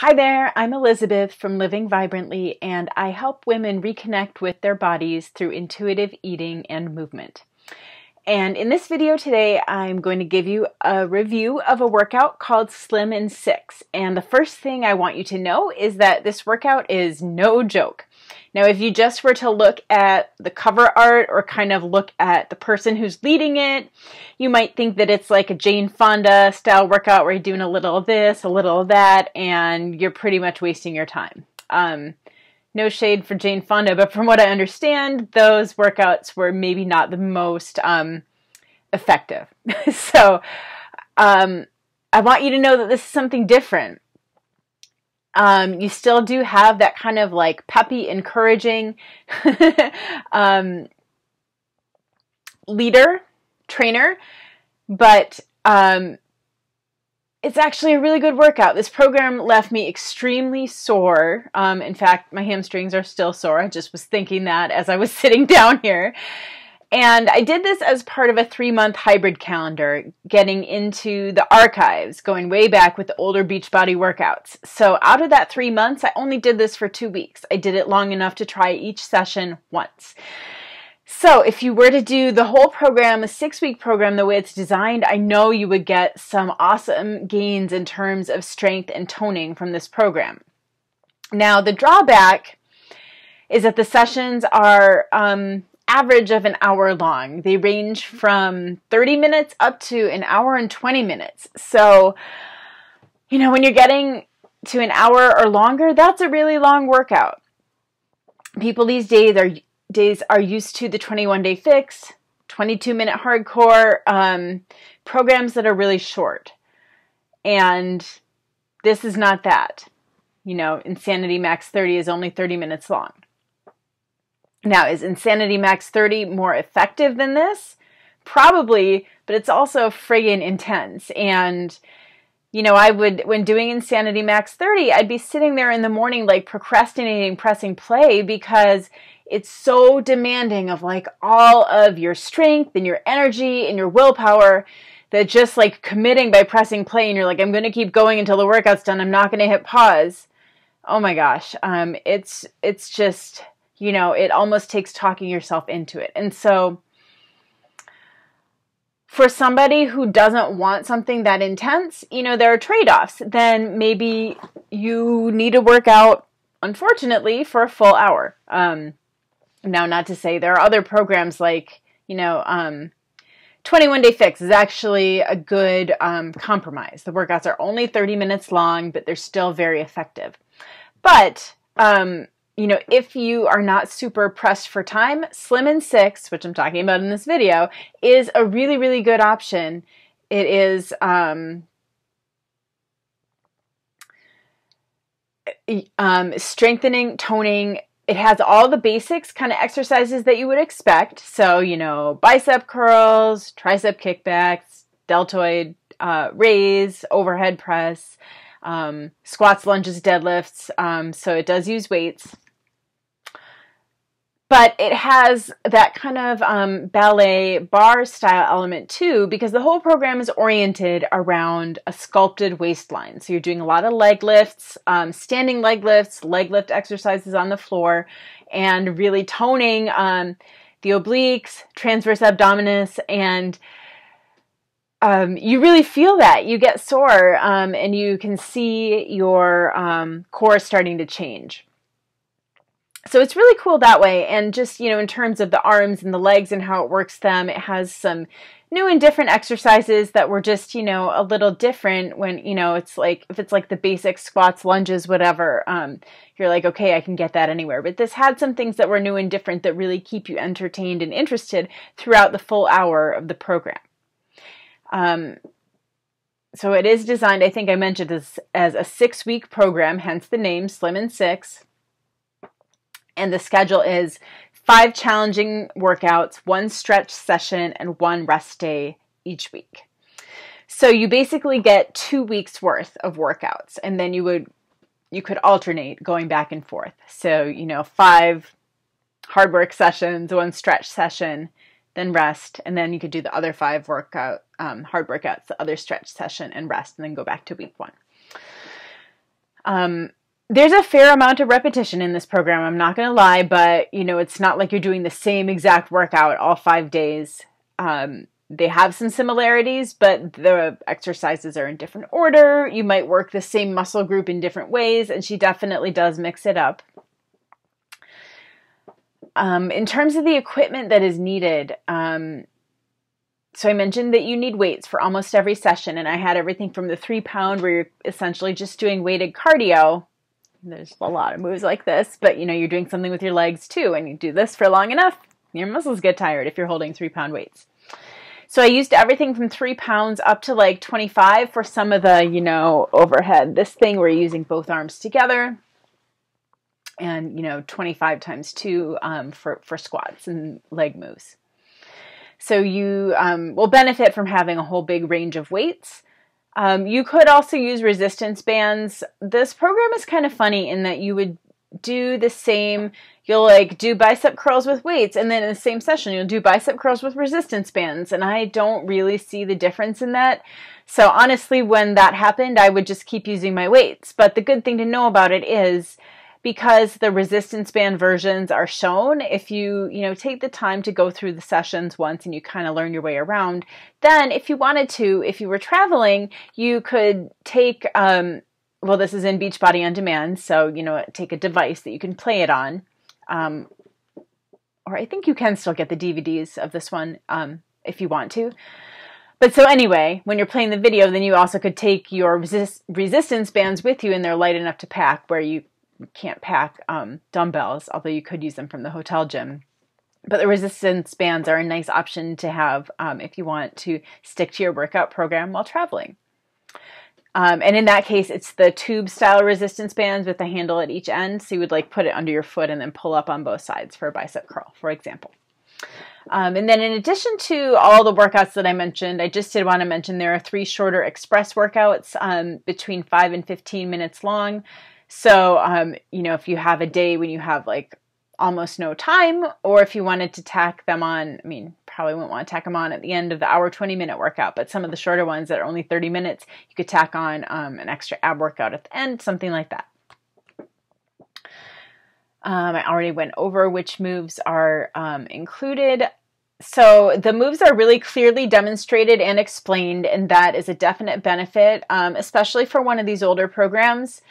Hi there, I'm Elizabeth from Living Vibrantly, and I help women reconnect with their bodies through intuitive eating and movement. And in this video today, I'm going to give you a review of a workout called Slim in 6. And the first thing I want you to know is that this workout is no joke. Now, if you just were to look at the cover art or kind of look at the person who's leading it, you might think that it's like a Jane Fonda style workout where you're doing a little of this, a little of that, and you're pretty much wasting your time. No shade for Jane Fonda, but from what I understand, those workouts were maybe not the most effective. So I want you to know that this is something different. You still do have that kind of like peppy, encouraging leader, trainer, but it's actually a really good workout. This program left me extremely sore. In fact, my hamstrings are still sore. I just was thinking that as I was sitting down here. And I did this as part of a 3-month hybrid calendar, getting into the archives, going way back with the older Beachbody workouts. So out of that 3 months, I only did this for 2 weeks. I did it long enough to try each session once. So if you were to do the whole program, a 6-week program, the way it's designed, I know you would get some awesome gains in terms of strength and toning from this program. Now, the drawback is that the sessions are average of an hour long. They range from 30 minutes up to an hour and 20 minutes. So, you know, when you're getting to an hour or longer, that's a really long workout. People these days are used to the 21-day fix, 22-minute hardcore programs that are really short. And this is not that. You know, Insanity Max 30 is only 30 minutes long. Now, is Insanity Max 30 more effective than this? Probably, but it's also friggin' intense. And, you know, when doing Insanity Max 30, I'd be sitting there in the morning, like procrastinating, pressing play, because it's so demanding of like all of your strength and your energy and your willpower that just like committing by pressing play and you're like, I'm going to keep going until the workout's done. I'm not going to hit pause. Oh my gosh. It's just, you know, it almost takes talking yourself into it. And so for somebody who doesn't want something that intense, you know, there are trade-offs. Then maybe you need to work out, unfortunately, for a full hour. Now, not to say there are other programs like, you know, 21-day fix is actually a good compromise. The workouts are only 30 minutes long, but they're still very effective. But, you know, if you are not super pressed for time, Slim in 6, which I'm talking about in this video, is a really, really good option. It is strengthening, toning. It has all the basics kind of exercises that you would expect. So, you know, bicep curls, tricep kickbacks, deltoid raise, overhead press, squats, lunges, deadlifts. So it does use weights. But it has that kind of ballet barre-style element too, because the whole program is oriented around a sculpted waistline. So you're doing a lot of leg lifts, standing leg lifts, leg lift exercises on the floor, and really toning the obliques, transverse abdominis, and you really feel that. You get sore, and you can see your core starting to change. So it's really cool that way. And just, you know, in terms of the arms and the legs and how it works them, it has some new and different exercises that were just, you know, a little different when, you know, it's like, if it's like the basic squats, lunges, whatever, you're like, okay, I can get that anywhere. But this had some things that were new and different that really keep you entertained and interested throughout the full hour of the program. So it is designed, I think I mentioned this, as a 6-week program, hence the name Slim in 6. And the schedule is 5 challenging workouts, 1 stretch session, and 1 rest day each week. So you basically get 2 weeks worth of workouts, and then you could alternate going back and forth. So, you know, 5 hard work sessions, 1 stretch session, then rest, and then you could do the other 5 hard workouts, the other stretch session, and rest, and then go back to week 1. There's a fair amount of repetition in this program, I'm not going to lie, but, you know, it's not like you're doing the same exact workout all 5 days. They have some similarities, but the exercises are in different order. You might work the same muscle group in different ways, and she definitely does mix it up. In terms of the equipment that is needed, so I mentioned that you need weights for almost every session, and I had everything from the 3-pound where you're essentially just doing weighted cardio. There's a lot of moves like this, but you know, you're doing something with your legs too, and you do this for long enough, your muscles get tired if you're holding 3-pound weights. So I used everything from 3 pounds up to like 25 for some of the, you know, overhead. This thing we're using both arms together, and, you know, 25 times 2 for squats and leg moves. So you will benefit from having a whole big range of weights. You could also use resistance bands. This program is kind of funny in that you would do the same, you'll like do bicep curls with weights, and then in the same session you'll do bicep curls with resistance bands, and I don't really see the difference in that. So honestly, when that happened, I would just keep using my weights. But the good thing to know about it is, because the resistance band versions are shown, if you take the time to go through the sessions once and you kind of learn your way around, then if you wanted to, if you were traveling, you could take, well, this is in Beachbody on Demand, so, you know, take a device that you can play it on. Or I think you can still get the DVDs of this one if you want to. But so anyway, when you're playing the video, then you also could take your resistance bands with you, and they're light enough to pack, where you can't pack dumbbells, although you could use them from the hotel gym. But the resistance bands are a nice option to have if you want to stick to your workout program while traveling. And in that case, it's the tube style resistance bands with the handle at each end. So you would like put it under your foot and then pull up on both sides for a bicep curl, for example. And then in addition to all the workouts that I mentioned, I just did want to mention there are 3 shorter express workouts between 5 and 15 minutes long. So, you know, if you have a day when you have like almost no time, or if you wanted to tack them on, I mean, probably wouldn't want to tack them on at the end of the hour, 20-minute workout, but some of the shorter ones that are only 30 minutes, you could tack on an extra ab workout at the end, something like that. I already went over which moves are included. So the moves are really clearly demonstrated and explained, and that is a definite benefit, especially for one of these older programs.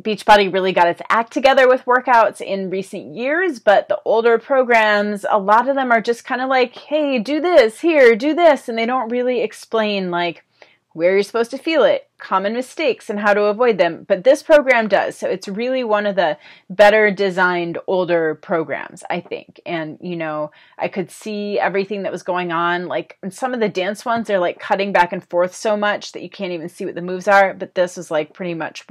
Beachbody really got its act together with workouts in recent years, but the older programs, a lot of them are just kind of like, hey, do this, here, do this, and they don't really explain like where you're supposed to feel it, common mistakes, and how to avoid them. But this program does, so it's really one of the better designed older programs, I think. And, you know, I could see everything that was going on. Like in some of the dance ones, they're like cutting back and forth so much that you can't even see what the moves are, but this was like pretty much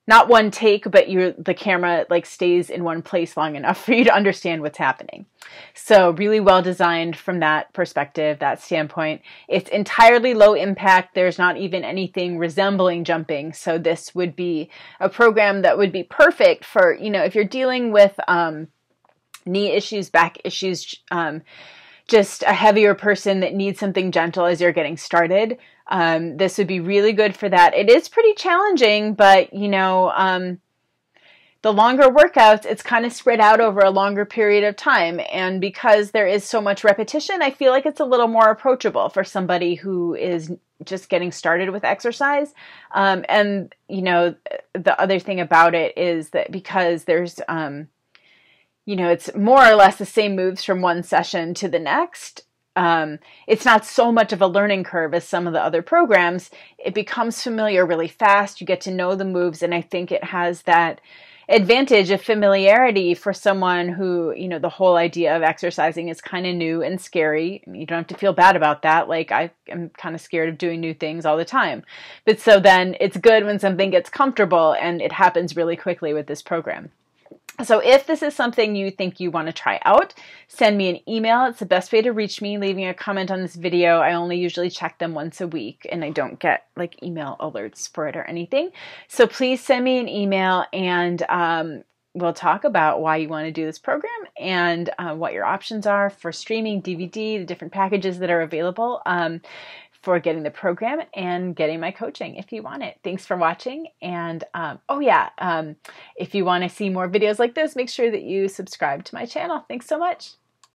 not one take, but the camera like stays in one place long enough for you to understand what's happening. So really well designed from that perspective, that standpoint. It's entirely low impact. There's not even anything resembling jumping. So this would be a program that would be perfect for, you know, if you're dealing with knee issues, back issues, just a heavier person that needs something gentle as you're getting started. This would be really good for that. It is pretty challenging, but, you know, the longer workouts, it's kind of spread out over a longer period of time. And because there is so much repetition, I feel like it's a little more approachable for somebody who is just getting started with exercise. And, you know, the other thing about it is that because there's, you know, it's more or less the same moves from one session to the next. It's not so much of a learning curve as some of the other programs. It becomes familiar really fast. You get to know the moves, and I think it has that advantage of familiarity for someone who, you know, the whole idea of exercising is kind of new and scary. I mean, you don't have to feel bad about that. Like, I am kind of scared of doing new things all the time. But so then it's good when something gets comfortable, and it happens really quickly with this program. So if this is something you think you want to try out, send me an email. It's the best way to reach me, leaving a comment on this video. I only usually check them once a week, and I don't get like email alerts for it or anything. So please send me an email, and we'll talk about why you want to do this program and what your options are for streaming, DVD, the different packages that are available. for getting the program and getting my coaching if you want it. Thanks for watching. And oh yeah, if you want to see more videos like this, make sure that you subscribe to my channel. Thanks so much.